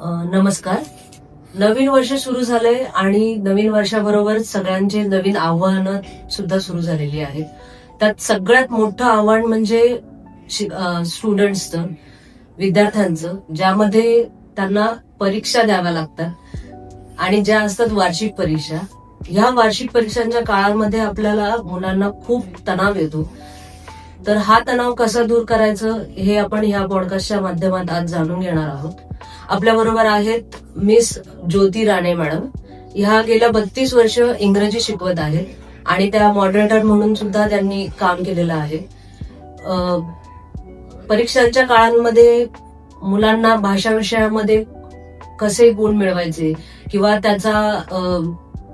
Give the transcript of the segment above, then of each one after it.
नमस्कार. नवीन वर्ष सुरू झालंय आणि नवीन वर्षाबरोबर सगळ्यांचे नवीन आव्हानं सुद्धा सुरू झालेली आहेत. त्यात सगळ्यात मोठं आव्हान म्हणजे स्टुडंट्सचं, विद्यार्थ्यांचं, ज्यामध्ये त्यांना परीक्षा द्याव्या लागतात आणि ज्या असतात वार्षिक परीक्षा. ह्या वार्षिक परीक्षांच्या काळामध्ये आपल्याला मुलांना खूप तणाव येतो. तर हा तणाव कसा दूर करायचं हे आपण ह्या पॉडकास्टच्या माध्यमात आज जाणून घेणार आहोत. आपल्या बरोबर आहेत मिस ज्योती राणे मॅडम. ह्या गेल्या 32 वर्ष इंग्रजी शिकवत आहेत आणि त्या मॉडरेटर म्हणून सुद्धा त्यांनी काम केलेलं आहे. परीक्षांच्या काळांमध्ये मुलांना भाषा विषयामध्ये कसे गुण मिळवायचे किंवा त्याचा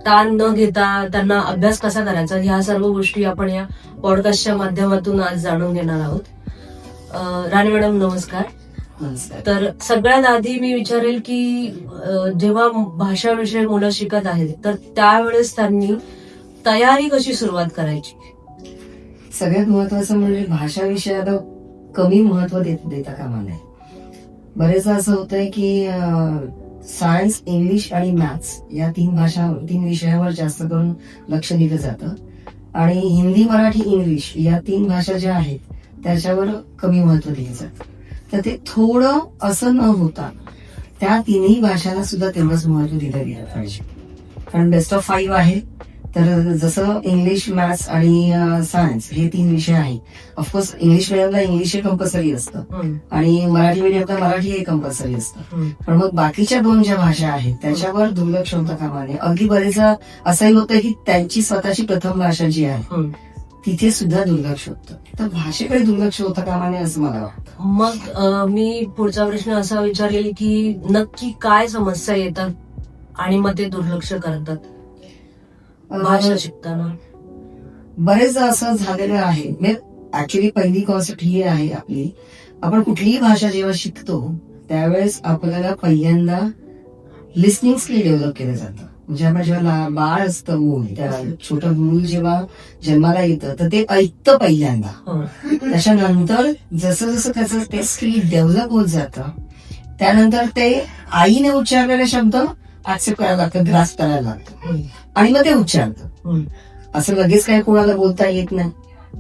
ताण न घेता त्यांना अभ्यास कसा करायचा, ह्या सर्व गोष्टी आपण या पॉडकास्टच्या माध्यमातून आज जाणून घेणार आहोत. राणे मॅडम नमस्कार. तर सगळ्यात आधी मी विचारेल की जेव्हा भाषा विषय मुलं शिकत आहेत तर त्यावेळेस त्यांनी तयारी कशी सुरुवात करायची? सगळ्यात महत्वाचं म्हणजे भाषा विषयाला कमी महत्व देता कामा नये. बरेचदा असं होतंय की सायन्स, इंग्लिश आणि मॅथ्स या तीन विषयावर जास्त करून लक्ष दिलं जातं आणि हिंदी, मराठी, इंग्लिश या 3 भाषा ज्या आहेत त्याच्यावर कमी महत्व दिलं जातं. तर ते थोडं असं न होता त्या 3ही भाषांना सुद्धा तेवढंच महत्व दिलं गेलं पाहिजे. कारण बेस्ट ऑफ 5 आहे. तर जसं इंग्लिश, मॅथ्स आणि सायन्स हे 3 विषय आहेत. ऑफकोर्स इंग्लिश मिडियमला इंग्लिश हे कंपल्सरी असतं आणि मराठी मिडियमला मराठी हे कंपल्सरी असतं. पण मग बाकीच्या 2 ज्या भाषा आहेत त्याच्यावर दुर्लक्ष होता कामा नये. अगदी बरेच असंही होतं की त्यांची स्वतःची प्रथम भाषा जी आहे तिथे सुद्धा दुर्लक्ष होतं. तर भाषेकडे दुर्लक्ष होता कामा नये असं मला वाटतं. मग मी पुढचा प्रश्न असा विचारेल की नक्की काय समस्या येतात आणि मग ते दुर्लक्ष करतात भाषा शिकताना? बरेचदा असं झालेलं आहे. ऍक्च्युली पहिली कॉन्सेप्ट ही आहे आपली, आपण कुठलीही भाषा जेव्हा शिकतो त्यावेळेस आपल्याला पहिल्यांदा लिस्निंग स्किल डेव्हलप केलं जातं. म्हणजे आपण जेव्हा बाळ असतं, मूल, त्या छोटं मूल जेव्हा जन्माला येतं तर ते ऐकतं पहिल्यांदा. त्याच्यानंतर जसं जसं त्याचं ते स्किल डेव्हलप होत जातं त्यानंतर ते आईने उच्चारलेले शब्द ऍक्सेप्ट करायला लागतं, ग्रास्प करायला लागतं आणि मग ते उच्चारतं. असं लगेच काही कोणाला बोलता येत नाही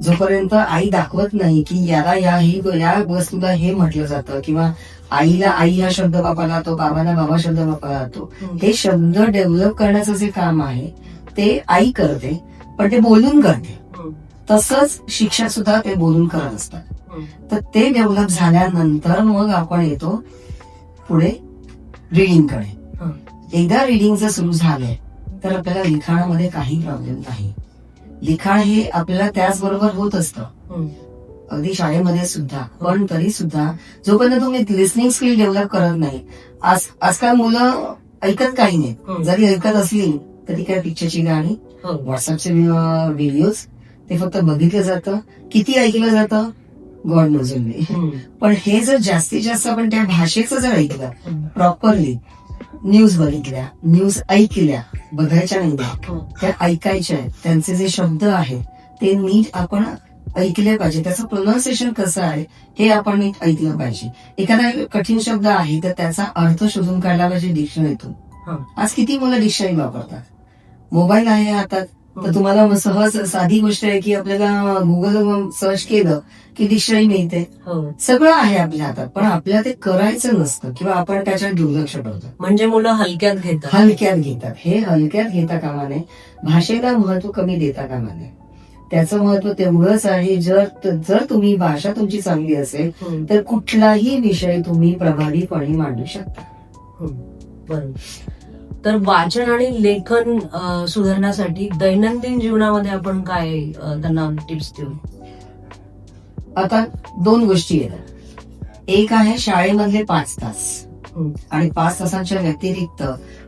जोपर्यंत आई दाखवत नाही की याला या वस्तूला हे म्हटलं जातं किंवा आईला आई हा शब्द वापरला जातो, बाबाला बाबा शब्द वापरला जातो. हे शब्द डेव्हलप करण्याचं जे काम आहे ते आई करते, पण ते बोलून करते. तसंच शिक्षक सुद्धा ते बोलून करत असतात. तर ते डेव्हलप झाल्यानंतर मग आपण येतो पुढे रिडिंगकडे. एकदा रिडिंग जर सुरू झालंय तर आपल्याला लिखाणामध्ये काही प्रॉब्लेम नाही. लिखाण हे आपल्याला त्याचबरोबर होत असतं अगदी शाळेमध्ये सुद्धा. पण तरी सुद्धा जोपर्यंत तुम्ही लिस्निंग स्किल डेव्हलप करत नाही, आजकाल मुलं ऐकत काही नाही. जरी ऐकत असली तरी काय पिक्चरची गाणी, व्हॉट्सअपचे व्हिडिओज ते फक्त बघितलं जातं. किती ऐकलं जातं गॉड नोज ओन्ली. पण हे जर जास्तीत जास्त आपण त्या भाषेचं जर ऐकलं प्रॉपरली, न्यूज बघितल्या, न्यूज ऐकल्या, बघायच्या नाही त्या ऐकायच्या आहेत, त्यांचे जे शब्द आहेत ते नीट आपण ऐकले पाहिजे. त्याचं प्रोनाउन्सिएशन कसं आहे हे आपण नीट ऐकलं पाहिजे. एखादा कठीण शब्द आहे तर त्याचा अर्थ शोधून काढला पाहिजे डिक्शनरीतून. आज किती मुलं डिक्शनरी वापरतात. मोबाईल आहे हातात तर तुम्हाला सहज साधी गोष्ट आहे की आपल्याला गुगल सर्च केलं की डिक्शनरी मिळते. सगळं आहे आपल्या हातात, पण आपल्याला ते करायचं नसतं किंवा आपण त्याच्यात दुर्लक्ष करतो. म्हणजे मुलं हलक्यात घेतात. हे हलक्यात घेता कामा नये. भाषेला महत्व कमी देता कामा नये. त्याचं महत्व तेवढंच आहे. जर तुम्ही भाषा तुमची चांगली असेल तर कुठलाही विषय तुम्ही प्रभावीपणे मांडू शकता. बरोबर. तर वाचन आणि लेखन सुधारण्यासाठी दैनंदिन जीवनामध्ये आपण काय त्यांना टिप्स देऊ? आता 2 गोष्टी येतात. एक आहे शाळेमधले 5 तास आणि 5 तासांच्या व्यतिरिक्त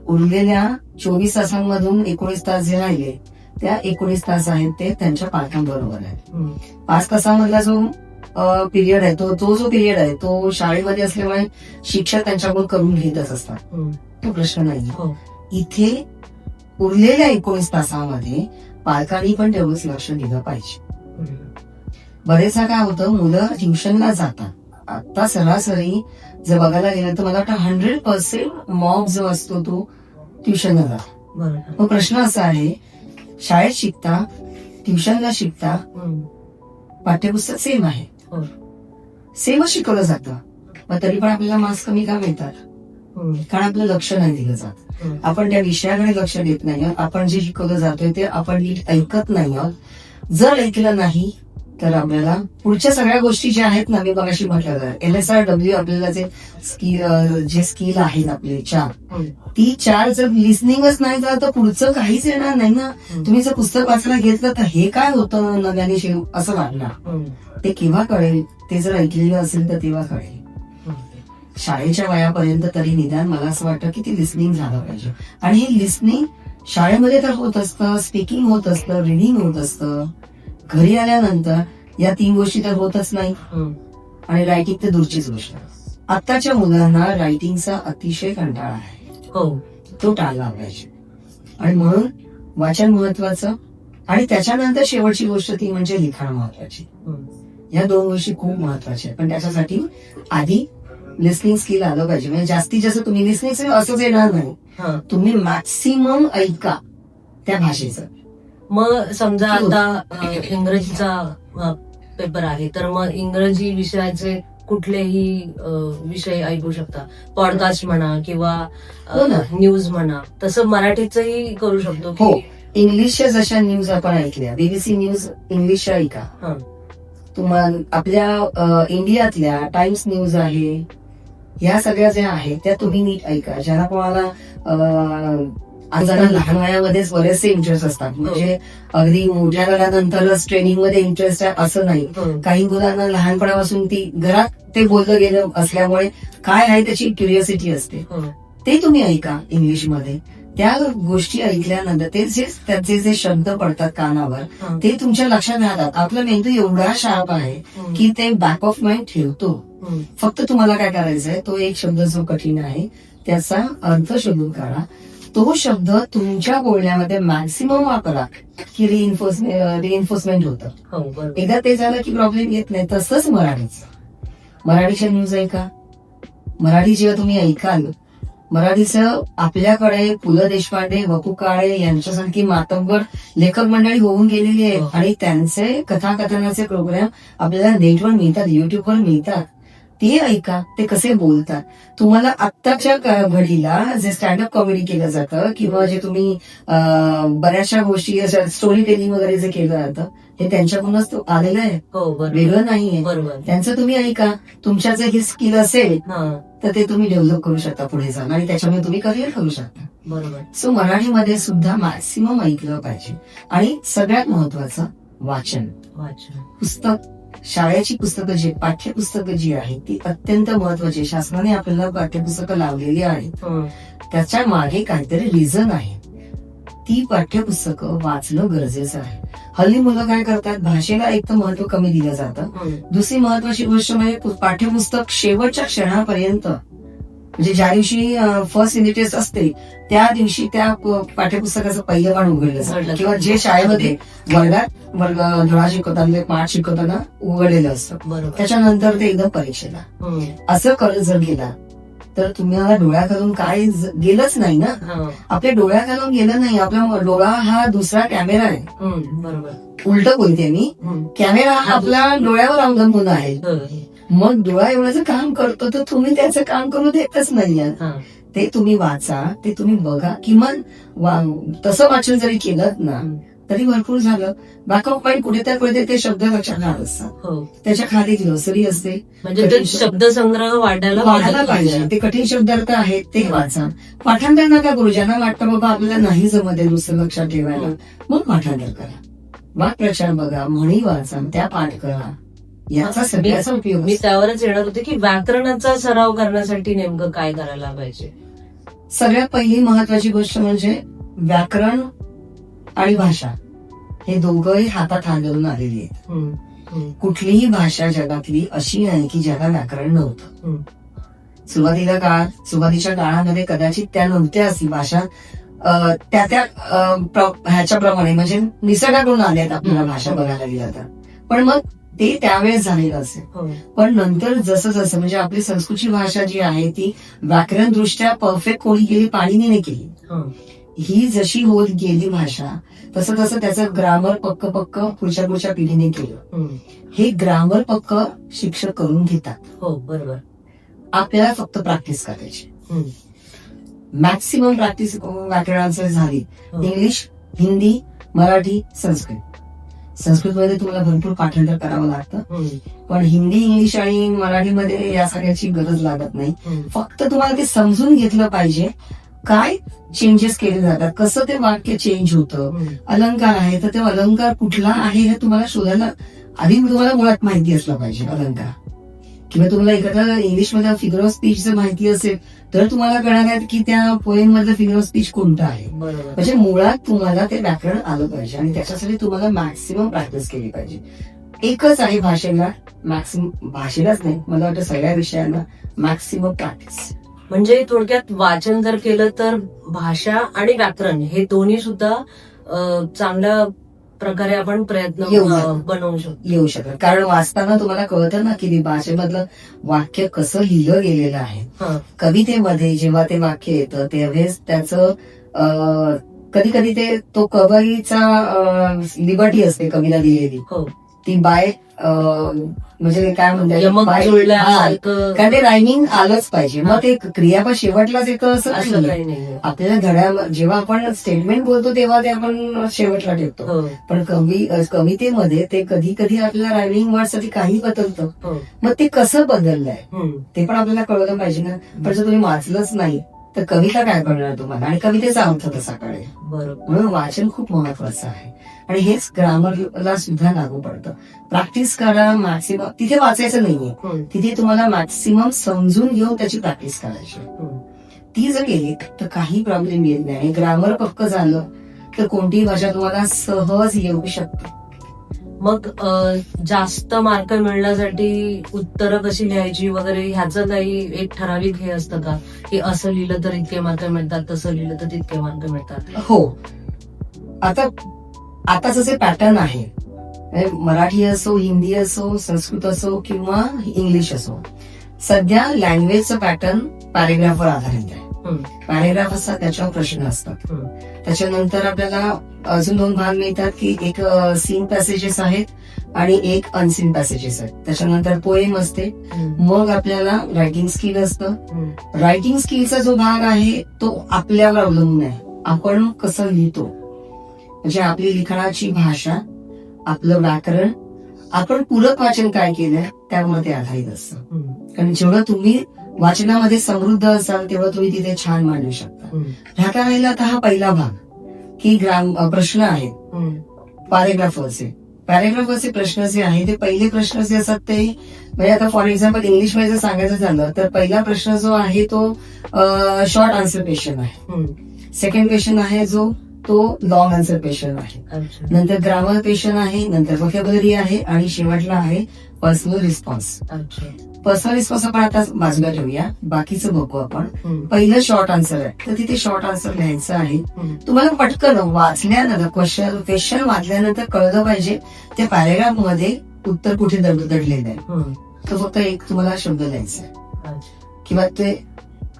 उरलेल्या 24 तासांमधून 19 तास जे राहिले त्या 19 तास आहेत ते त्यांच्या पालकांबरोबर आहेत. 5 तासामधला जो पिरियड आहे तो जो पिरियड आहे तो शाळेमध्ये असल्यामुळे शिक्षक त्यांच्याकडून करून घेतच असतात. तो प्रश्न नाही. इथे उरलेल्या 19 तासामध्ये पालकांनी पण तेवढंच लक्ष दिलं पाहिजे. बरेचदा काय होतं, मुलं ट्युशनला जातात आता सरासरी जर बघायला गेलं तर मला वाटतं 100% मॉब जो असतो तो ट्युशनला जातो. बरोबर. मग प्रश्न असा आहे, शाळेत शिकता, ट्युशनला शिकता, पाठ्यपुस्तक सेम आहे, हो. सेमच शिकवलं जातं, मग तरी पण आपल्याला मार्क्स कमी का मिळतात? कारण आपलं लक्ष नाही दिलं जात. आपण त्या विषयाकडे लक्ष देत नाही आहोत. आपण जे शिकवलं जातोय ते आपण नीट ऐकत नाही आहोत. जर ऐकलं नाही तर आपल्याला पुढच्या सगळ्या गोष्टी ज्या आहेत ना, मी मगाशी म्हटलं LSRW आपल्याला जे स्किल आहेत आपले 4, ती 4 जर लिस्निंगच नाही झालं तर पुढचं काहीच येणार नाही ना. तुम्ही जर पुस्तक वाचायला घेतलं तर हे काय होतं नव्याने शिव असं वाटणार. ते केव्हा कळेल? ते जर ऐकलेलं असेल तर तेव्हा कळेल. शाळेच्या वयापर्यंत तरी निदान मला असं वाटतं की ती लिस्निंग झालं पाहिजे. आणि हे लिस्निंग शाळेमध्ये तर होत असतं, स्पीकिंग होत असतं, रिडिंग होत असतं. घरी आल्यानंतर या 3 गोष्टी तर होतच नाही. आणि रायटिंग तर दूरचीच गोष्ट. आताच्या मुलांना रायटिंगचा अतिशय कंटाळा आहे, हो. तो टाळला पाहिजे. आणि म्हणून वाचन महत्वाचं, आणि त्याच्यानंतर शेवटची गोष्ट ती म्हणजे लिखाण महत्वाची. या 2 गोष्टी खूप महत्वाच्या. पण त्याच्यासाठी आधी लिस्निंग स्किल आलं पाहिजे. म्हणजे जास्तीत जास्त तुम्ही लिस्निंग असंच येणार नाही, तुम्ही मॅक्सिमम ऐका त्या भाषेचं. मग समजा आता इंग्रजीचा पेपर आहे, तर मग इंग्रजी विषयाचे कुठलेही विषय ऐकू शकता, पॉडकास्ट म्हणा किंवा न्यूज म्हणा, तसं मराठीचंही करू शकतो. हो, इंग्लिशच्या जशा न्यूज आपण ऐकल्या, BBC न्यूज इंग्लिशच्या ऐका. तुम्हाला आपल्या इंडियातल्या टाइम्स न्यूज आहे, ह्या सगळ्या ज्या आहेत त्या तुम्ही नीट ऐका. ज्यांना कोणाला जरा लहान वयामध्येच बरेचसे इंटरेस्ट असतात, म्हणजे अगदी मोठ्या झाल्यानंतरच ट्रेनिंगमध्ये इंटरेस्ट आहे असं नाही. काही मुलांना लहानपणापासून ती घरात ते बोललं गेलं असल्यामुळे काय आहे त्याची क्युरिओसिटी असते, ते तुम्ही ऐका इंग्लिशमध्ये. त्या गोष्टी ऐकल्यानंतर त्याचे जे शब्द पडतात कानावर ते तुमच्या लक्षात राहतात. आपला मेंदू एवढा शार्प आहे की ते बॅक ऑफ माइंड ठेवतो. फक्त तुम्हाला काय करायचंय, तो एक शब्द जो कठीण आहे त्याचा अर्थ शोधून काढा. तो शब्द तुमच्या बोलण्यामध्ये मॅक्सिमम वापरा की रिइन्फोर्समेंट होतं. एकदा ते झालं की प्रॉब्लेम येत नाही. तसंच मराठीच्या न्यूज ऐका. मराठी जेव्हा तुम्ही ऐकाल, मराठीचं आपल्याकडे पु ल देशपांडे, वपू काळे यांच्यासारखी मातब्बर लेखक मंडळी होऊन गेलेली आहे, आणि त्यांचे कथाकथनाचे प्रोग्राम आपल्याला नेटवर मिळतात, युट्यूबवर मिळतात. ते ऐका, ते कसे बोलतात. तुम्हाला आत्ताच्या घडीला जे स्टँडअप कॉमेडी केलं जातं किंवा जे तुम्ही बऱ्याचशा गोष्टी स्टोरी टेलिंग वगैरे जे केलं जातं हे त्यांच्याकडूनच आलेलं आहे, वेगळं नाहीये. त्यांचं तुम्ही ऐका. तुमच्या जर हे स्किल असेल तर ते तुम्ही डेव्हलप करू शकता पुढे जाऊन, आणि त्याच्यामुळे तुम्ही करिअर करू शकता. बरोबर. सो मराठीमध्ये सुद्धा मॅक्सिमम ऐकलं पाहिजे. आणि सगळ्यात महत्वाचं वाचन. पुस्तक, शाळेची पुस्तकं जी पाठ्यपुस्तकं जी आहेत ती अत्यंत महत्वाची. शासनाने आपल्याला पाठ्यपुस्तकं लावलेली आहेत, त्याच्या मागे काहीतरी रिझन आहे. ती पाठ्यपुस्तकं वाचणं गरजेचं आहे. हल्ली मुलं काय करतात, भाषेला एक तर महत्व कमी दिलं जातं. दुसरी महत्वाची गोष्ट म्हणजे पाठ्यपुस्तक शेवटच्या क्षणापर्यंत, म्हणजे ज्या दिवशी फर्स्ट युनिट टेस्ट असते त्या दिवशी त्या पाठ्यपुस्तकाचं पहिलं पान उघडलं जातं, किंवा जे शाळेमध्ये वर्ग धडा शिकवताना पाठ शिकवताना उघडलेलं असतं, त्याच्यानंतर ते एकदम परीक्षेला. असं करत जर गेला तर तुम्हाला डोळ्याखालून काय गेलंच नाही ना. आपल्या डोळ्याखालून गेलं नाही. आपला डोळा हा दुसरा कॅमेरा आहे. बरोबर, उलट बोलते मी. कॅमेरा हा आपल्या डोळ्यावर अवलंबून आहे. मग डोळा एवढं काम करतो तर तुम्ही त्याचं काम करू देतच नाहीये. ते तुम्ही वाचा, ते तुम्ही बघा. किमान तसं वाचन जरी केलं ना तरी भरपूर झालं. बॅकअप पॉईंट कुठे ते शब्द लक्षात राहत असतात. त्याच्या खाली ग्लोसरी असते, म्हणजे शब्द संग्रह वाढायला पाहिजे. ते कठीण शब्द अर्थ आहेत ते वाचा. पाठांतर नका करू. ज्यांना वाटतं बाबा आपल्याला नाही जमत दुसरं लक्षात ठेवायला, मग पाठांतर करा. वाक्प्रचार बघा, म्हणी वाचा, त्या पाठ करा. याचा सगळ्याचा उपयोग. मी त्यावरच येणार होते की व्याकरणाचा सराव करण्यासाठी नेमकं काय करायला पाहिजे. सगळ्यात पहिली महत्वाची गोष्ट म्हणजे व्याकरण आणि भाषा हे दोघंही हातात हात घालून आलेली आहेत. कुठलीही भाषा जगातली अशी नाही की ज्याला व्याकरण नव्हतं. सुरुवातीच्या काळामध्ये कदाचित त्या नव्हत्या ही भाषा. त्या ह्याच्याप्रमाणे म्हणजे निसर्गाकडून आल्यात आपल्याला भाषा बघायला गेला तर. पण मग ते त्यावेळेस झालेलं असेल. हो. पण नंतर जसं जसं म्हणजे आपली संस्कृतची भाषा जी आहे ती व्याकरण दृष्ट्या परफेक्ट कोणी केली, पाणिनीने नाही केली. हं. ही जशी होत गेली भाषा तसं तसं त्याचं ग्रामर पक्क पुढच्या पिढीने केलं. हं. हे ग्रामर पक्क शिक्षक करून घेतात. हो बरोबर. आपल्याला फक्त प्रॅक्टिस करायची. हं. मॅक्सिमम प्रॅक्टिस व्याकरणाचं झाली. हो. इंग्लिश, हिंदी, मराठी, संस्कृत. संस्कृतमध्ये तुम्हाला भरपूर पाठांतर करावं लागतं. हं. पण हिंदी, इंग्लिश आणि मराठीमध्ये या सगळ्याची गरज लागत नाही. हं. फक्त तुम्हाला ते समजून घेतलं पाहिजे काय चेंजेस केले जातात, कसं ते वाक्य चेंज होतं. हं. अलंकार आहे तर ते अलंकार कुठला आहे हे तुम्हाला शोधायला आधी तुम्हाला मुळात माहिती असलं पाहिजे अलंकार. किंवा तुम्हाला एखादा इंग्लिशमध्ये फिगर ऑफ स्पीचचं माहिती असेल तर तुम्हाला कळणार आहे की त्या पोएम मधलं फिगर ऑफ स्पीच कोणतं आहे. बरोबर. म्हणजे मुळात तुम्हाला ते व्याकरण आलं पाहिजे आणि त्याच्यासाठी तुम्हाला मॅक्सिमम प्रॅक्टिस केली पाहिजे. एकच आहे भाषेला, भाषेलाच नाही मला वाटतं सगळ्या विषयांना मॅक्सिमम प्रॅक्टिस. म्हणजे थोडक्यात वाचन जर केलं तर भाषा आणि व्याकरण हे दोन्ही सुद्धा चांगल्या प्रकारे आपण प्रयत्न बनवू शकतो, येऊ शकत. कारण वाचताना तुम्हाला कळतं ना की भाषेमधलं वाक्य कसं लिहिलं गेलेलं आहे. हं. कवितेमध्ये जेव्हा ते वाक्य येतं त्यावेळेस त्याचं कधी कधी ते तो कवीचा लिबर्टी असते कवीला दिलेली हो. ती बाय म्हणजे काय यमक म्हणतात जुळल्यासारखं. कारण ते रायमिंग आलंच पाहिजे. मग ते क्रियापद शेवटलाच येतं असं असं नाहीये. काही नाही. आपल्याला जेव्हा आपण स्टेटमेंट बोलतो तेव्हा ते आपण शेवटला ठेवतो. हो. पण कवितेमध्ये ते कधी कधी आपल्याला रायमिंग वर्डसाठी काही बदलतं. हो. मग ते कसं बदललंय हं. ते पण आपल्याला कळलं पाहिजे ना. पण जर तुम्ही वाचलंच नाही तर कविता काय कळणार तुम्हाला आणि कवितेचा अर्थ कसा कळेल. बरोबर. म्हणून वाचन खूप महत्वाचं आहे आणि हेच ग्रामरला सुद्धा लागू पडतं. प्रॅक्टिस करा मॅक्सिमम. तिथे वाचायचं नाहीये, हं. तिथे तुम्हाला मॅक्सिमम समजून घेऊन त्याची प्रॅक्टिस करायची. हं. ती जर केली तर काही प्रॉब्लेम येत नाही. आणि ग्रामर पक्क झालं तर कोणतीही भाषा तुम्हाला सहज येऊ शकते. मग जास्त मार्क मिळण्यासाठी उत्तरं कशी लिहायची वगैरे ह्याचं काही एक ठराविक हे असतं का की असं लिहिलं तर इतके मार्क मिळतात, तसं लिहिलं तर तितके मार्क मिळतात? हो. आता जसे पॅटर्न आहे मराठी असो, हिंदी असो, संस्कृत असो किंवा इंग्लिश असो, सध्या लँग्वेजचं पॅटर्न पॅरेग्राफवर आधारित आहे. हं. पॅरेग्राफ असतात त्याच्यावर प्रश्न असतात. हं. त्याच्यानंतर आपल्याला अजून 2 भाग मिळतात की एक सीन पॅसेजेस आहेत आणि एक अनसीन पॅसेजेस आहेत. त्याच्यानंतर पोएम असते. हं. मग आपल्याला रायटिंग स्किल असतं. हं. रायटिंग स्किलचा जो भाग आहे तो आपल्यावर अवलंबून आहे, आपण कसं लिहितो. म्हणजे आपली लिखाणाची भाषा, आपलं व्याकरण, आपण पूरक वाचन काय केलंय त्यावर ते आधारित असतं. हं. कारण जेवढं तुम्ही वाचनामध्ये समृद्ध असाल तेवढं तुम्ही तिथे छान मांडू शकता. हं. ह्याचा राहिला आता हा पहिला भाग की प्रश्न आहेत हं. पॅरेग्राफवरचे प्रश्न जे आहे ते पहिले प्रश्न जे असतात ते म्हणजे आता फॉर एक्झाम्पल इंग्लिशमध्ये जर सांगायचं झालं तर पहिला प्रश्न जो आहे तो शॉर्ट आन्सर क्वेश्चन आहे. हं. सेकंड क्वेश्चन आहे जो तो लॉंग आन्सर क्वेश्चन आहे. अच्छा. नंतर ग्रामर क्वेश्चन आहे, नंतर व्होकॅब्युलरी आहे आणि शेवटला आहे पर्सनल रिस्पॉन्स. अच्छा. पर्सनल रिस्पॉन्स आपण आता बाजूला ठेवूया, बाकीचं बघू आपण. हं. पहिलं शॉर्ट आन्सर आहे तर तिथे शॉर्ट आन्सर लिहायचं आहे. हं. तुम्हाला पटकन वाचल्यानंतर क्वेश्चन वाचल्यानंतर कळलं पाहिजे त्या पॅरेग्राफ मध्ये उत्तर कुठे दडलेलं आहे. हं. तर फक्त एक तुम्हाला शब्द लिहायचा आहे अच्छा. किंवा ते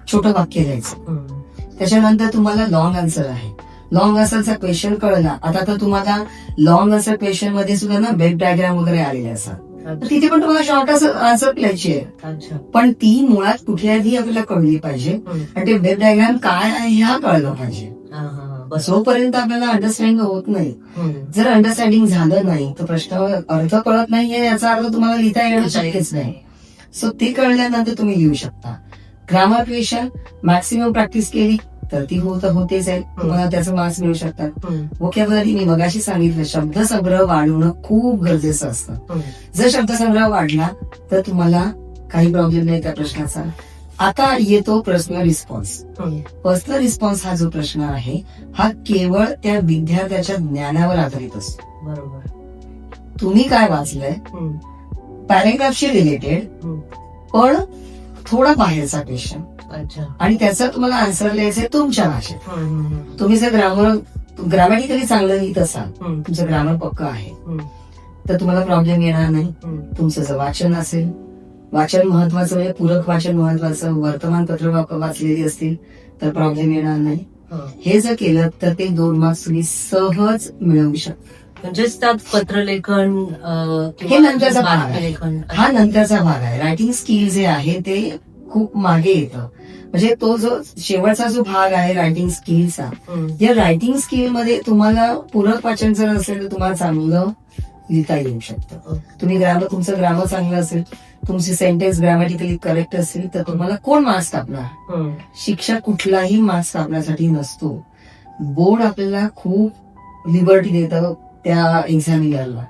छोटं वाक्य लिहायचं. हं. त्याच्यानंतर तुम्हाला लॉंग आन्सर आहे. लॉंग आन्सरचा क्वेश्चन कळला. आता तर तुम्हाला लॉंग आन्सर क्वेश्चन मध्ये सुद्धा ना वेब डायग्राम वगैरे आलेले असतात. तर तिथे पण तुम्हाला शॉर्ट आन्सर लिहायची आहे. अच्छा. पण ती मुळात कुठे आधी आपल्याला कळली पाहिजे हं. आणि ते वेब डायग्राम काय आहे ह्या कळलं पाहिजे. हा, हा, हा. बस. जोपर्यंत आपल्याला अंडरस्टँडिंग होत नाही, हं. जर अंडरस्टँडिंग झालं नाही तर प्रश्न अर्थ कळत नाहीये याचा अर्थ तुम्हाला लिहिता येणं शक्यच नाही. सो ते कळल्यानंतर तुम्ही लिहू शकता. ग्रामर क्वेश्चन मॅक्सिमम प्रॅक्टिस केली तर ती होतेच आहे, तुम्हाला त्याचं मार्क्स मिळू शकतात. हं. व्होकॅब्युलरी मी मगाशी सांगितलं शब्दसंग्रह वाढवणं खूप गरजेचं असतं. हं. जर शब्दसंग्रह वाढला तर तुम्हाला काही प्रॉब्लेम नाही त्या प्रश्नाचा. आता येतो पर्सनल रिस्पॉन्स. हं. पर्सनल रिस्पॉन्स हा जो प्रश्न आहे हा केवळ त्या विद्यार्थ्याच्या ज्ञानावर आधारित असतो. बरोबर. तुम्ही काय वाचलंय हं. पॅरेग्राफशी रिलेटेड हं. पण थोडा बाहेरचा क्वेश्चन अच्छा. आणि त्याचा तुम्हाला आन्सर लिहायचंय तुमच्या भाषेत. हं. हं. हं. तुम्ही जर ग्रामॅटिकली चांगलं लिहित असाल, हं. तुमचं ग्रामर पक्क आहे, हं. तर तुम्हाला प्रॉब्लेम येणार नाही. हम्म. तुमचं जर वाचन असेल, वाचन महत्वाचं म्हणजे पूरक वाचन महत्वाचं, वर्तमानपत्र वाचलेली असतील तर प्रॉब्लेम येणार नाही. हं. हे जर केलं तर ते 2 मार्क्स तुम्ही सहज मिळवू शकता. म्हणजेच त्यात पत्रलेखन हे नंतरचा भाग आहे. बातमीलेखन हा नंतरचा भाग आहे. रायटिंग स्किल जे आहे ते खूप मागे येतं. म्हणजे तो जो शेवटचा जो भाग आहे रायटिंग स्किलचा, हम्म. या रायटिंग स्किल मध्ये तुम्हाला पूरक वाचन जर असेल तर तुम्हाला चांगलं लिहिता येऊ शकतं. तुम्ही तुमचं ग्रामर चांगलं असेल, तुमची सेंटेन्स ग्रॅमॅटिकली करेक्ट असेल तर तुम्हाला कोण मार्क्स कापणार? हम्म. शिक्षक कुठलाही मार्क्स कापण्यासाठी नसतो. बोर्ड आपल्याला खूप लिबर्टी देतं त्या एक्झामिनरला.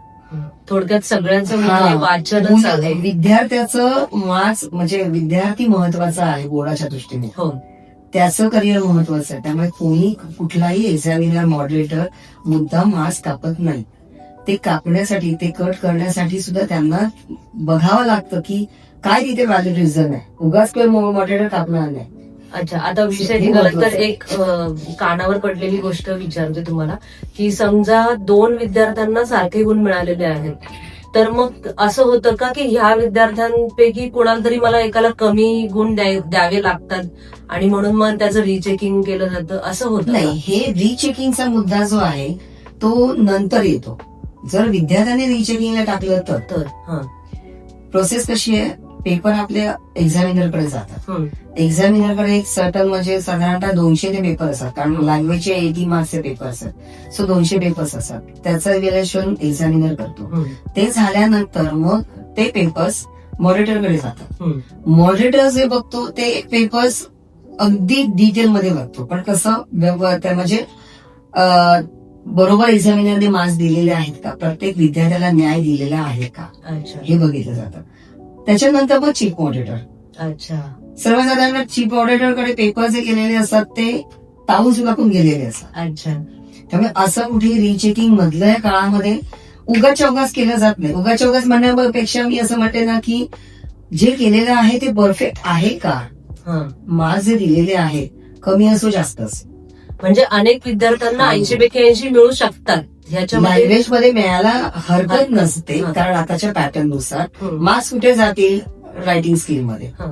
थोडक्यात सगळ्यांचं हा. म्हणजे वाचनच आहे. विद्यार्थ्याचं मार्क्स म्हणजे विद्यार्थी महत्वाचा आहे बोर्डाच्या दृष्टीने. हो. त्याचं करिअर महत्वाचं आहे. त्यामुळे कोणी कुठलाही एक्झामिनर मॉडरेटर मुद्दाम मार्क्स कापत नाही. ते कापण्यासाठी, ते कट करण्यासाठी सुद्धा त्यांना बघावं लागतं की काय तिथे व्हॅलिड रिझन आहे. उगाच काही मॉडरेटर कापणार नाही. अच्छा, आता विषय हे निघाला तर महत्वाचं. एक कानावर पडलेली गोष्ट विचारते तुम्हाला, की समजा 2 विद्यार्थ्यांना सारखे गुण मिळालेले आहेत, तर मग असं होतं का की ह्या विद्यार्थ्यांपैकी कोणाला तरी मला एकाला कमी गुण द्यावे लागतात आणि म्हणून मग त्याचं रिचेकिंग केलं जातं, असं होतं नाही, का? हे रिचेकिंगचा मुद्दा जो आहे तो नंतर येतो. जर विद्यार्थ्याने रिचेकिंगला टाकलं तर तर हा. प्रोसेस कशी आहे? पेपर आपल्या एक्झामिनरकडे जातात. हम्म. एक्झामिनरकडे एक सर्टन म्हणजे साधारणतः 200 ते पेपर असतात. कारण लँग्वेजचे 80 मार्क्सचे पेपर असतात. सो 200 पेपर्स असतात. त्याचं इव्हॅल्युएशन एक्झामिनर करतो. हम्म. ते झाल्यानंतर मग ते पेपर्स मॉडरेटरकडे जातात. हम्म. मॉडरेटर जे बघतो ते पेपर्स अगदी डिटेलमध्ये बघतो. पण कसं म्हणजे बरोबर एक्झामिनरने मार्क्स दिलेले आहेत का, प्रत्येक विद्यार्थ्याला न्याय दिलेला आहे का, अच्छा. हे बघितलं जातं. त्याच्यानंतर मग चीफ मॉडरेटर. अच्छा. सर्वसाधारण चीफ ऑडिटरकडे पेपर जे गेलेले असतात ते ताहून सुद्धा गेलेले असतात. अच्छा. त्यामुळे असं कुठे रिचेकिंग मधल्या काळामध्ये उगाच चौगाच केलं जात नाही. उगाच चौगाच म्हणण्यापेक्षा मी असं म्हणते ना की जे केलेलं आहे ते परफेक्ट आहे का, हा. मार्क्स जे दिलेले आहे कमी असो जास्त असो. म्हणजे अनेक विद्यार्थ्यांना हा. 80 पैकी 80 मिळू शकतात ह्याच्यामध्ये. लँग्वेज मध्ये मिळायला हरकत नसते, हा. कारण आताच्या पॅटर्ननुसार हम्म. मार्क्स कुठे जातील रायटिंग स्किल मध्ये. हा.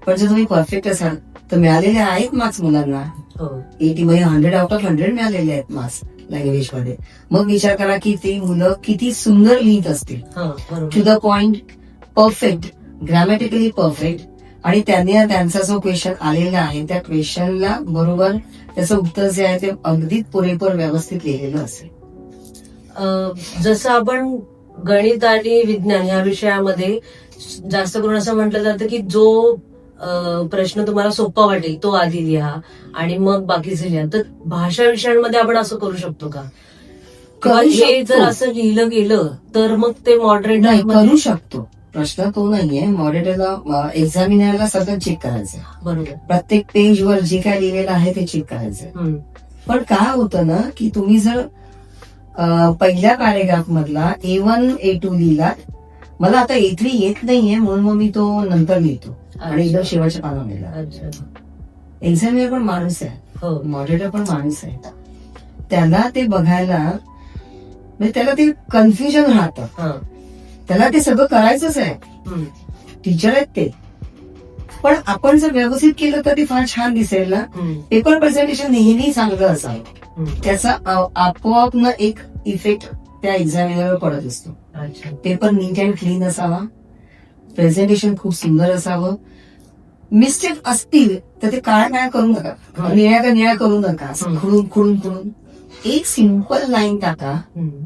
पण जर तुम्ही परफेक्ट असाल तर मिळालेले आहेत मार्क्स मुलांना. हो. 80 म्हणजे 100 आउट ऑफ 100 मिळालेले आहेत मार्क्स लँग्वेज मध्ये. मग विचार करा की ती मुलं किती सुंदर लिहित असतील, हा. टू बरोबर. The point, perfect, grammatically perfect. आणि त्यांचा जो क्वेश्चन आलेला आहे त्या क्वेश्चनला बरोबर त्याचं उत्तर जे आहे ते अगदी पुरेपूर व्यवस्थित लिहिलेलं असेल. जसं आपण गणित आणि विज्ञान या विषयामध्ये जास्त करून असं म्हटलं जातं की जो प्रश्न तुम्हाला सोपा वाटेल तो आधी लिहा आणि मग बाकीचे लिहा, तर भाषा विषयांमध्ये आपण असं करू शकतो का? किंवा करू हे जर शकतो. असं लिहिलं गेलं तर मग ते नाही, मॉडरेटर करू शकतो. प्रश्न तो नाहीये. मॉडरेटरला, एक्झामिनरला सतत चेक करायचंय. बरोबर. प्रत्येक पेजवर जे काय लिहिलेलं आहे ते चेक करायचंय. हम्म. पण काय होतं ना की तुम्ही जर पहिल्या पॅरेग्राफ मधला A1 A2 लिहिला, मला आता A3 येत नाहीये म्हणून मग मी तो नंतर लिहितो आणि एकदम शेवटच्या पानावर लिहिला. अच्छा. एक्झामिनर पण माणूस आहे, हो. मॉडरेटर पण माणूस आहे. त्याला ते बघायला म्हणजे त्याला ते कन्फ्युजन राहतं. हा. त्याला ते सगळं करायचंच आहे. हम्म. टीचर आहेत ते. पण आपण जर व्यवस्थित केलं तर ते फार छान दिसेल ना. हम्म. पेपर प्रेझेंटेशन नेहमी चांगलं असावं. हम्म. त्याचा आपोआप न एक इफेक्ट त्या एक्झामिनरवर पडत असतो. अच्छा. पेपर नीट अँड क्लीन असावा, प्रेझेंटेशन खूप सुंदर असावं. मिस्टेक असतील तर ते काळ्या करू नका, निळ्या करू नका. हम्म. खुडून एक सिंपल लाईन टाका. हम्म.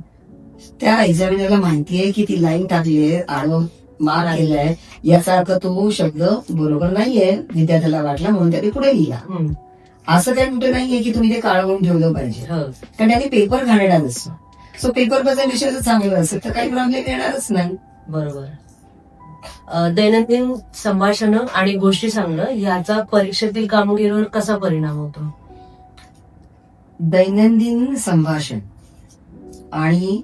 त्या एक्झामिनरला माहितीये की ती लाईन टाकलीये, आडवं मार केलाय, याचा अर्थ तो शब्द बरोबर नाहीये, विद्यार्थ्याला वाटला म्हणून त्याने पुढे लिहिला. हम्म. असं काही कुठे नाहीये की तुम्ही ते काळवून ठेवलं पाहिजे, हो. कारण त्याने पेपर घाणेरडा नसतो. सो पेपर प्रेझेंटेशन चांगलं असेल तर काही प्रॉब्लेम येणारच नाही. बरोबर. दैनंदिन संभाषण आणि गोष्टी सांगणं याचा परीक्षेतील कामगिरीवर कसा परिणाम होतो? दैनंदिन संभाषण आणि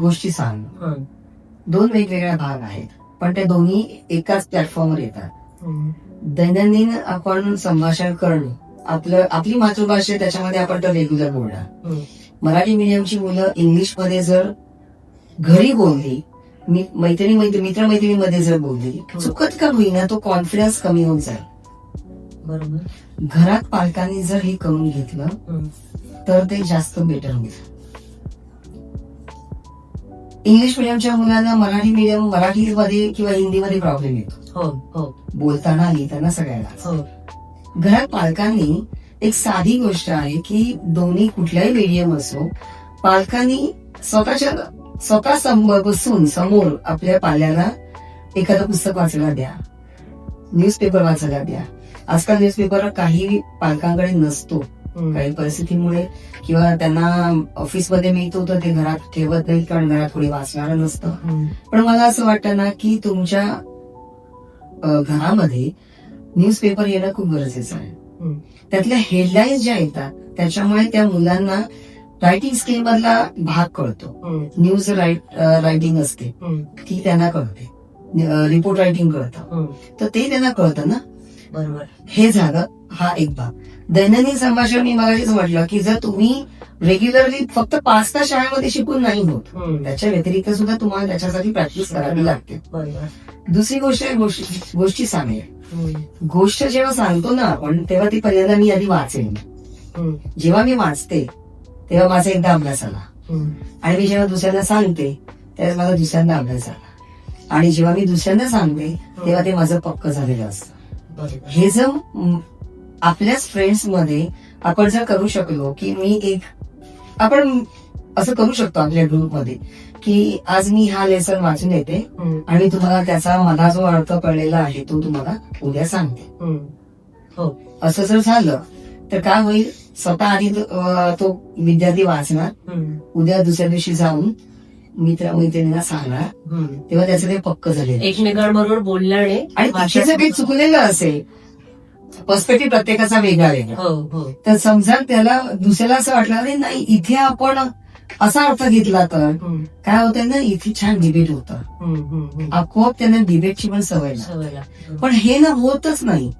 गोष्टी सांगणं हं. 2 वेगवेगळ्या भाग आहेत, पण ते दोन्ही एकाच प्लॅटफॉर्मवर येतात. हं. दैनंदिन आपण संभाषण करणं, आपली मातृभाषा आहे त्याच्यामध्ये आपण तर रेग्युलर बोलणार. हं. मराठी मीडियमची मुलं इंग्लिशमध्ये जर घरी बोलली, मित्रमैत्रिणीमध्ये जर बोलली, चुकत का होईना तो कॉन्फिडन्स कमी होऊन जाईल. बरोबर. घरात पालकांनी जर हे करून घेतलं हम्म. तर ते जास्त बेटर होईल. इंग्लिश मिडियमच्या मुलांना मराठीमध्ये किंवा हिंदीमध्ये प्रॉब्लेम येतो. हो हो बोलताना लिहिताना सगळ्याला. हो. घरात पालकांनी एक साधी गोष्ट आहे की दोन्ही कुठल्याही मीडियम असो, पालकांनी स्वतः बसून समोर आपल्या पाल्याला एखादं पुस्तक वाचायला द्या, न्यूजपेपर वाचायला द्या. आजकाल न्यूजपेपर काही पालकांकडे नसतो काही परिस्थितीमुळे, किंवा त्यांना ऑफिसमध्ये मिळतो तर ते घरात ठेवत नाही कारण घरात कोणी वाचणार नसतं. पण मला असं वाटतं ना की तुमच्या घरामध्ये न्यूजपेपर येणं खूप गरजेचं आहे. त्यातल्या हेडलाईन्स ज्या येतात त्याच्यामुळे त्या मुलांना रायटिंग स्किल मधला भाग कळतो. न्यूज रायटिंग असते ती त्यांना कळते, रिपोर्ट रायटिंग कळतं, तर ते त्यांना कळतं ना. बरोबर. हे झालं हा एक भाग. दैनंदिन संभाषण मी मगाशीच म्हटलं की जर तुम्ही रेग्युलरली फक्त 5 तास शाळेमध्ये शिकून नाही होत, त्याच्या व्यतिरिक्त सुद्धा तुम्हाला त्याच्यासाठी प्रॅक्टिस करावी लागते. दुसरी गोष्ट आहे गोष्टी सांगणे. गोष्ट जेव्हा सांगतो ना आपण तेव्हा ती पहिल्यांदा मी आधी वाचेन. जेव्हा मी वाचते तेव्हा माझा एकदा अभ्यास आला, आणि मी जेव्हा दुसऱ्यांना सांगते तेव्हा माझा दुसऱ्यांदा अभ्यास आला, आणि जेव्हा मी दुसऱ्यांदा सांगते तेव्हा ते माझं पक्क झालेलं असतं. हे जर आपल्याच फ्रेंड्स मध्ये आपण जर करू शकलो की आपण असं करू शकतो आपल्या ग्रुपमध्ये की आज मी हा लेसन वाचून येते आणि तुम्हाला त्याचा मला जो अर्थ कळलेला आहे तो तुम्हाला उद्या सांगते. असं जर झालं तर काय होईल, स्वतः आधी तो विद्यार्थी वाचणार, उद्या दुसऱ्या दिवशी जाऊन मित्रमैत्रिणींना सांगणार, तेव्हा त्याचं ते पक्क झालेलं. एकमेकांबरोबर बोलल्याने आणि भाषेचं काही चुकलेलं असेल, पर्स्पेक्टिव्ह प्रत्येकाचा वेगळा वेगळा, तर समजा त्याला दुसऱ्याला असं वाटलं अरे नाही इथे आपण असा अर्थ घेतला तर काय होतंय ना, इथे छान डिबेट होतं, आपोआप त्यांना डिबेटची पण सवय लागते. पण हे ना होतच नाही.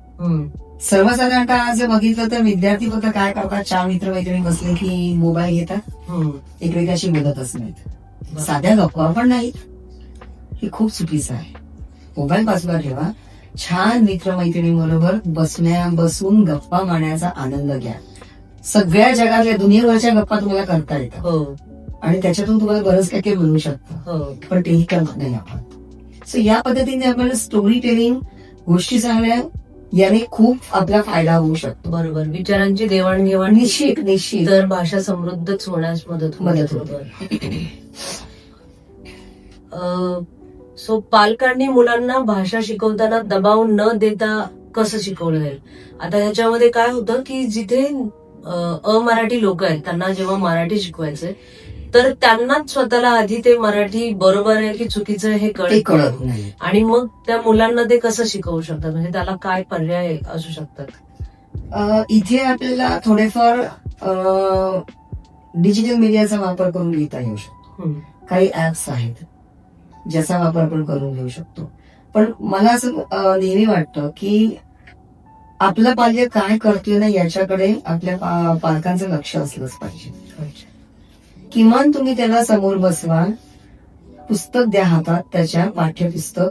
सर्वसाधारणतः आज बघितलं तर विद्यार्थी फक्त काय करतात, 4 मित्रमैत्रिणी बसले की मोबाईल घेतात, एकमेकाशी बोलतच नाहीत, साध्या गप्पा पण नाहीत. हे खूप चुकीचं आहे. मोबाईल बाजूला ठेवा, छान मित्रमैत्रिणींबरोबर बसून गप्पा मारण्याचा आनंद घ्या. सगळ्या जगातल्या दुनियेवरच्या गप्पा तुम्हाला करता येतात आणि त्याच्यातून तुम्हाला बरंच काही मिळू शकतं, पण तेही करत नाही आपण. सो या पद्धतीने आपण स्टोरी टेलिंग, गोष्टी सांगण्या याने खूप आपला फायदा होऊ शकतो. बरोबर. विचारांची देवाणघेवाण निश्चित तर भाषा समृद्धच होण्यास मदत होते. सो पालकांनी मुलांना भाषा शिकवताना दबाव न देता कसं शिकवलं जाईल. आता ह्याच्यामध्ये काय होतं की जिथे अमराठी लोक आहेत त्यांना जेव्हा मराठी शिकवायचंय तर त्यांनाच स्वतःला आधी ते मराठी बरोबर आहे की चुकीचं आहे हे कळत नाही, आणि मग त्या मुलांना ते कसं शिकवू शकतात, म्हणजे त्याला काय पर्याय असू शकतात. इथे आपल्याला थोडेफार डिजिटल मीडियाचा वापर करून लिहिता येऊ शकतो. काही ऍप्स आहेत ज्याचा वापर आपण करून घेऊ शकतो. पण मला असं नेहमी वाटतं की आपलं पाल्य काय करतोय ना याच्याकडे आपल्या पालकांचं लक्ष असलंच पाहिजे. किमान तुम्ही त्याला समोर बसवा, पुस्तक द्या हातात, त्याच्या पाठ्यपुस्तक,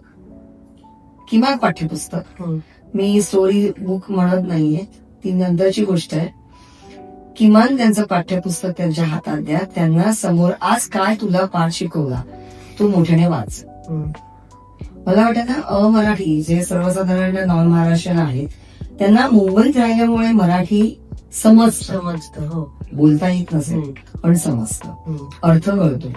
किमान पाठ्यपुस्तक. मी स्टोरी बुक म्हणत नाहीये, ती नंतरची गोष्ट आहे. किमान त्यांचं पाठ्यपुस्तक त्यांच्या हातात द्या, त्यांना समोर आज काय तुला पाठ शिकवला तू मोठ्याने वाच. मला वाटतं ना अमराठी जे सर्वसाधारण नॉन महाराष्ट्रीयन आहेत त्यांना मुंबईत राहिल्यामुळे मराठी समजतं. बोलता येत नसेल पण समजतं, अर्थ कळतो.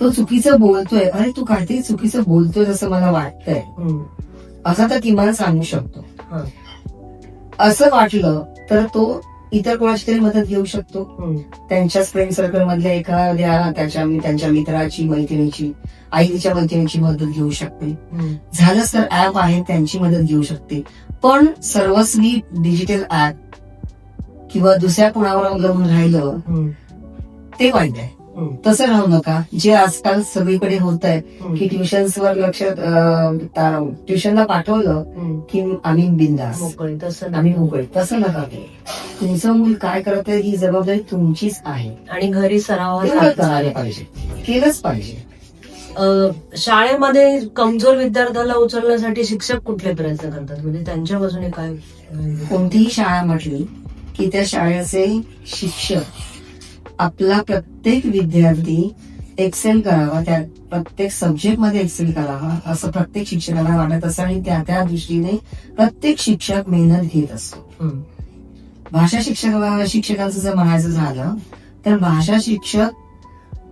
तो चुकीचं बोलतोय, अरे तू काहीतरी चुकीचं बोलतोय जसं मला वाटतंय, असं तर किमान सांगू शकतो. असं वाटलं तर तो इतर कोणाची तरी मदत घेऊ शकतो. त्यांच्याच फ्रेंड सर्कल मधल्या एखाद्या त्यांच्या मित्राची, मैत्रिणीची, आईच्या मैत्रिणीची मदत घेऊ शकते. झालंच तर ऍप आहे त्यांची मदत घेऊ शकते. पण सर्वस्वी डिजिटल ऍप किंवा दुसऱ्या कोणावर अवलंबून राहिलं ते वाईट आहे. तसं राहू नका. जे आजकाल सगळीकडे होत आहे की ट्युशन्सवर लक्ष, ट्युशनला पाठवलं की आम्ही बिंदास, आम्ही मोकळे, तसं नका. तुमचं मूल काय करत आहे ही जबाबदारी तुमचीच आहे आणि घरी सराव करायला पाहिजे, केलंच पाहिजे. शाळेमध्ये कमजोर विद्यार्थ्याला उचलण्यासाठी शिक्षक कुठले प्रयत्न करतात, म्हणजे त्यांच्या बाजूने काय? कोणतीही शाळा म्हटली की त्या शाळेचे शिक्षक आपला प्रत्येक विद्यार्थी एक्सेल करावा, त्या प्रत्येक सब्जेक्टमध्ये एक्सेल करावा असं प्रत्येक शिक्षकाला वाटत असतं आणि त्या दृष्टीने प्रत्येक शिक्षक मेहनत घेत असतो. भाषा शिक्षकांचं जर म्हणायचं झालं तर भाषा शिक्षक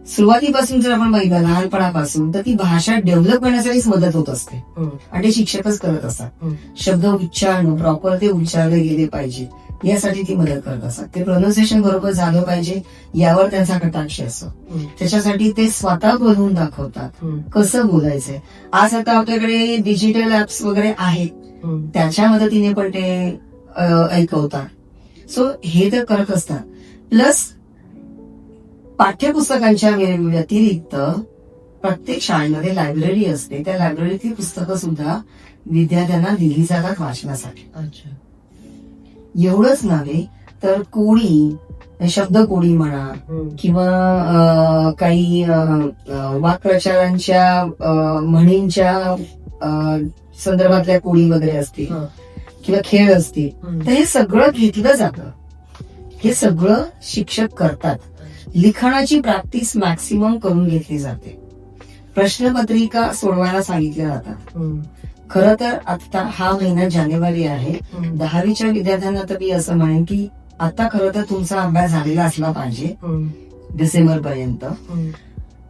सुरुवातीपासून जर आपण बघितलं लहानपणापासून तर ती भाषा डेव्हलप करण्यासाठीच मदत होत असते आणि ते शिक्षकच करत असतात. शब्द उच्चारणं प्रॉपर ते उच्चारले गेले पाहिजे यासाठी ती मदत करत असतात. ते प्रोनाउन्सिएशन बरोबर झालं पाहिजे यावर त्यांचा कटाक्ष असतो. त्याच्यासाठी ते स्वतः बोलवून दाखवतात कसं बोलायचंय. आज आता आपल्याकडे डिजिटल ऍप्स वगैरे आहेत, त्याच्या मदतीने पण ते ऐकवतात. सो हे तर करत असतात. प्लस पाठ्यपुस्तकांच्या व्यतिरिक्त प्रत्येक शाळेमध्ये लायब्ररी असते. त्या लायब्ररीतली पुस्तकं सुद्धा विद्यार्थ्यांना दिली जातात वाचण्यासाठी. एवढंच नव्हे तर कोडी, शब्दकोडी म्हणा किंवा काही वाक्प्रचारांच्या म्हणींच्या संदर्भातल्या कोडी वगैरे असतील किंवा खेळ असतील तर हे सगळं घेतलं जातं. हे सगळं शिक्षक करतात. लिखाणाची प्रॅक्टिस मॅक्सिमम करून घेतली जाते. प्रश्नपत्रिका सोडवायला सांगितल्या जातात. खरं तर आता हा महिना जानेवारी आहे. 10वीच्या विद्यार्थ्यांना तर मी असं म्हणेन की आता खरं तर तुमचा अभ्यास झालेला असला पाहिजे डिसेंबर पर्यंत.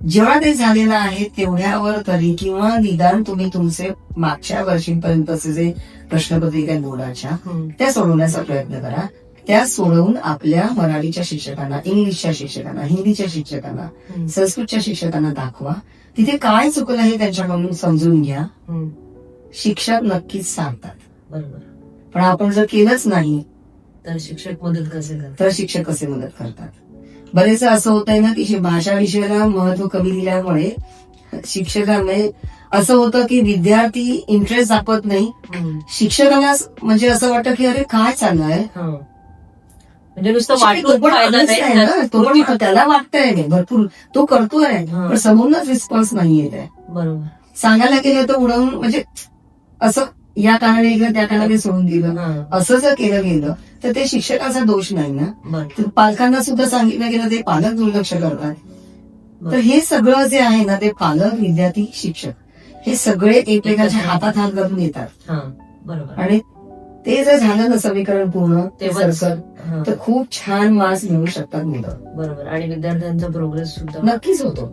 जेव्हा ते झालेलं आहे तेवढ्यावर तरी किंवा निदान तुम्ही तुमचे मागच्या वर्षीपर्यंतचे जे प्रश्नपत्रिका बोर्डाच्या त्या सोडवण्याचा प्रयत्न करा. त्या सोडवून आपल्या मराठीच्या शिक्षकांना, इंग्लिशच्या शिक्षकांना, हिंदीच्या शिक्षकांना, संस्कृतच्या शिक्षकांना दाखवा. तिथे काय चुकलं हे त्यांच्याकडून समजून घ्या. शिक्षक नक्कीच सांगतात. बरोबर. पण आपण जर केलंच नाही तर शिक्षक मदत कसे करतात? तर शिक्षक कसे मदत करतात? बरेच असं होत आहे ना की भाषा विषयाला महत्व कमी दिल्यामुळे शिक्षकांना असं होतं की विद्यार्थी इंटरेस्ट दाखवत नाही. शिक्षकांना म्हणजे असं वाटतं की अरे काय चाललंय, म्हणजे नुसतं वाटून फायदा नाही. तो पण त्याला वाटतंय भरपूर, तो करतोय पण समोरच रिस्पॉन्स नाही येत आहे. बरोबर. सांगायला गेलं तर उडवून म्हणजे असं या कानाने गेलं त्या कानाने सोडून दिलं असं जर केलं गेलं तर ते शिक्षकाचा दोष नाही ना. तर पालकांना सुद्धा सांगितलं गेलं ते पालक दुर्लक्ष करतात. तर हे सगळं जे आहे ना ते पालक, विद्यार्थी, शिक्षक हे सगळे एकमेकांच्या हातात हात घालून येतात. बरोबर. आणि ते जर झालं ना समीकरण पूर्ण ते सर्कल तर खूप छान मार्क्स मिळू शकतात मुलं. बरोबर. आणि विद्यार्थ्यांचा प्रोग्रेस सुद्धा नक्कीच होतो.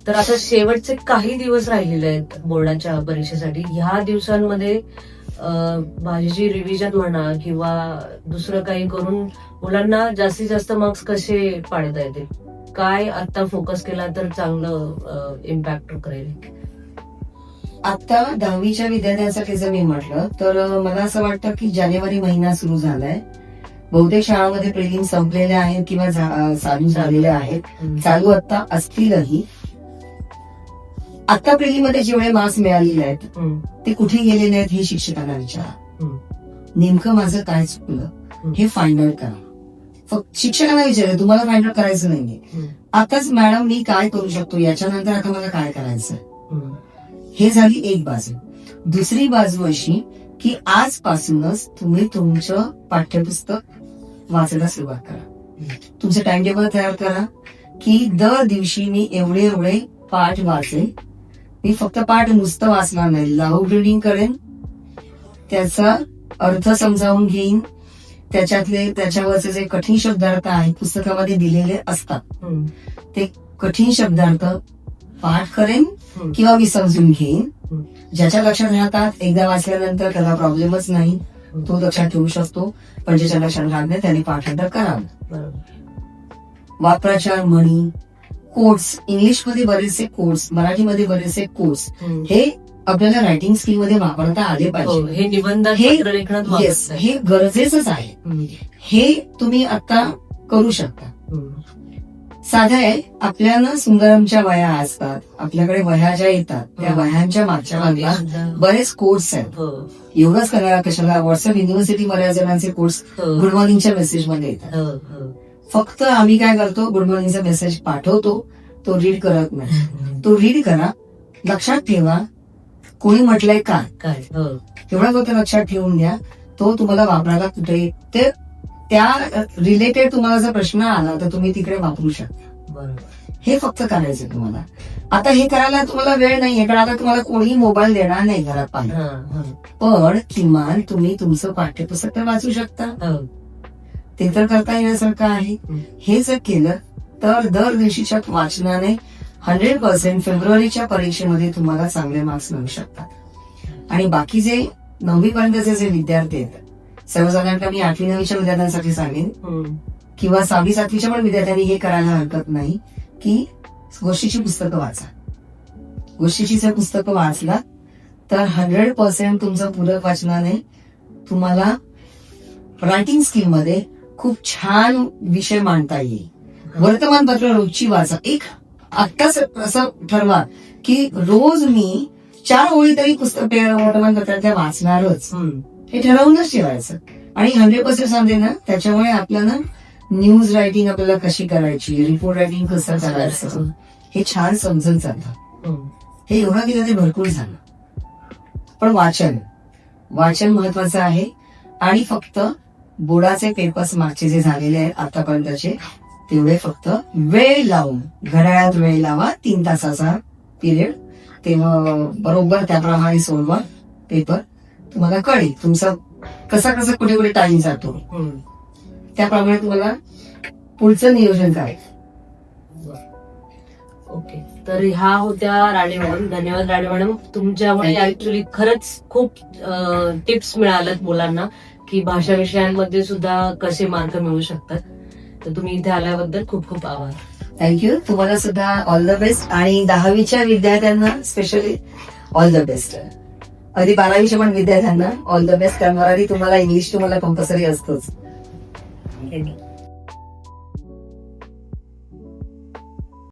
तर आता शेवटचे काही दिवस राहिलेले आहेत बोर्डाच्या परीक्षेसाठी. ह्या दिवसांमध्ये भाषेची रिव्हिजन म्हणा किंवा दुसरं काही करून मुलांना जास्तीत जास्त मार्क्स कसे पाडता येतील, काय आता फोकस केला तर चांगलं इम्पॅक्ट करेल? आता 10वीच्या विद्यार्थ्यांसाठी जर मी म्हटलं तर मला असं वाटतं की जानेवारी महिना सुरू झालाय. बहुतेक शाळांमध्ये प्रिलिम संपलेल्या आहेत किंवा चालू झालेल्या आहेत, चालू आता असतीलही. आता प्रिलिममध्ये जेवढे मार्क्स मिळालेले आहेत ते कुठे गेलेले आहेत हे शिक्षकांना विचारा. नेमकं माझं काय चुकलं हे फाइंड आउट करा. फक्त शिक्षकांना विचारा, तुम्हाला फाइंड आउट करायचं नाहीये. आताच मॅडम मी काय करू शकतो, याच्यानंतर आता मला काय करायचं. हे झाली एक बाजू. दुसरी बाजू अशी की आजपासूनच तुम्ही तुमचं पाठ्यपुस्तक वाचायला सुरुवात करा. तुमचं टाइम टेबल तयार करा की दर दिवशी मी एवढे पाठ वाचेल. मी फक्त पाठ नुसतं वाचणार नाही, लाऊड रिडिंग करेन, त्याचा अर्थ समजावून घेईन, त्याच्यावरचे जे कठीण शब्दार्थ आहेत पुस्तकामध्ये दिलेले असतात ते कठीण शब्दार्थ पाठ करेन किंवा मी समजून घेईन. ज्याच्या लक्षात राहतात एकदा वाचल्यानंतर त्याला प्रॉब्लेमच नाही, तो लक्षात ठेवू शकतो. पण ज्याच्या लक्षात राहत नाही त्याने पाठांतर करावं. वाक्प्रचार, म्हणी, कोट्स, इंग्लिशमध्ये बरेचसे कोट्स, मराठीमध्ये बरेचसे कोट्स हे आपल्याला रायटिंग स्किल मध्ये वापरता आले पाहिजे. हे निबंध हे गरजेचंच आहे. हे तुम्ही आता करू शकता. साधं आहे, आपल्याला सुंदरमच्या वह्या असतात, आपल्याकडे वह्या ज्या येतात त्या वह्यांच्या मागच्या बाजूला बरेच कोर्स आहेत. एवढंच करायला कशाला, व्हॉट्सअप युनिव्हर्सिटी बऱ्याच जणांचे कोर्स गुड मॉर्निंगच्या मेसेजमध्ये येतात. फक्त आम्ही काय करतो, गुड मॉर्निंगचा मेसेज पाठवतो, तो रीड करत नाही. तो रीड करा, लक्षात ठेवा कोणी म्हटलंय काय, काय हो एवढा फक्त लक्षात ठेवून द्या. तो तुम्हाला वापरायला कुठे ते त्या रिलेटेड तुम्हाला जर प्रश्न आला तर तुम्ही तिकडे वापरू शकता. बरोबर. हे फक्त करायचं तुम्हाला. आता हे करायला तुम्हाला वेळ नाहीये कारण आता तुम्हाला कोणीही मोबाईल देणार नाही घरात पाहिजे. हा, हा. पण किमान तुम्ही तुमचं पाठ्यपुस्तक तर वाचू शकता. हो. ते तर करता येण्यासारखं आहे. हे जर केलं तर दर दिवशीच्या वाचनाने 100% फेब्रुवारीच्या परीक्षेमध्ये तुम्हाला चांगले मार्क्स मिळू शकतात. आणि बाकी जे 9वी पर्यंतचे जे विद्यार्थी आहेत, सर्वसाधारणतः मी 8वी 9वीच्या विद्यार्थ्यांसाठी सांगेन हम्म. किंवा 6वी 7वीच्या पण विद्यार्थ्यांनी हे करायला हरकत नाही की गोष्टीची पुस्तकं वाचा. गोष्टीची जर पुस्तकं वाचला तर 100% तुमचं पूरक वाचनाने तुम्हाला रायटिंग स्किल मध्ये खूप छान विषय मांडता येईल. वर्तमानपत्र रोजची वाचा. एक आत्ताच असं ठरवा की रोज मी 4 ओळी तरी पुस्तक वर्तमानपत्रातल्या वाचणारच. हम्म. हे ठरवूनच ठेवायचं. आणि 100% सांगते ना, त्याच्यामुळे आपल्याला न्यूज रायटिंग आपल्याला कशी करायची, रिपोर्ट रायटिंग कसं करायचं हे छान समजून जातं. हम्म. हे एवढं केलं ते भरपूर झालं. पण वाचन महत्वाचं आहे. आणि फक्त बोर्डाचे पेपर्स मागचे जे झालेले आहेत आतापर्यंतचे तेवढे फक्त वेळ लावून, घड्याळात वेळ लावा, 3 तासाचा पिरियड, तेव्हा बरोबर त्याप्रमाणे सोडवा पेपर. तुम्हाला कळेल तुमचा कसा कुठे कुठे टाइम जातो. हम्म. त्याप्रमाणे तुम्हाला पुढचं नियोजन करायचं. ओके. तर ह्या होत्या राणे मॅडम. धन्यवाद राणे मॅडम. तुमच्यामुळे ऍक्च्युली खरंच खूप टिप्स मिळाल्यात मुलांना की भाषा विषयांमध्ये सुद्धा कसे मार्क मिळू शकतात. तर तुम्ही इथे आल्याबद्दल खूप खूप आभार. थँक्यू. तुम्हाला सुद्धा ऑल द बेस्ट. आणि 10वीच्या विद्यार्थ्यांना स्पेशली ऑल द बेस्ट. अगदी 12वीच्या पण विद्यार्थ्यांना ऑल द बेस्ट. कारण मराठी तुम्हाला, इंग्लिश तुम्हाला कंपल्सरी असतोच. थँक्यू.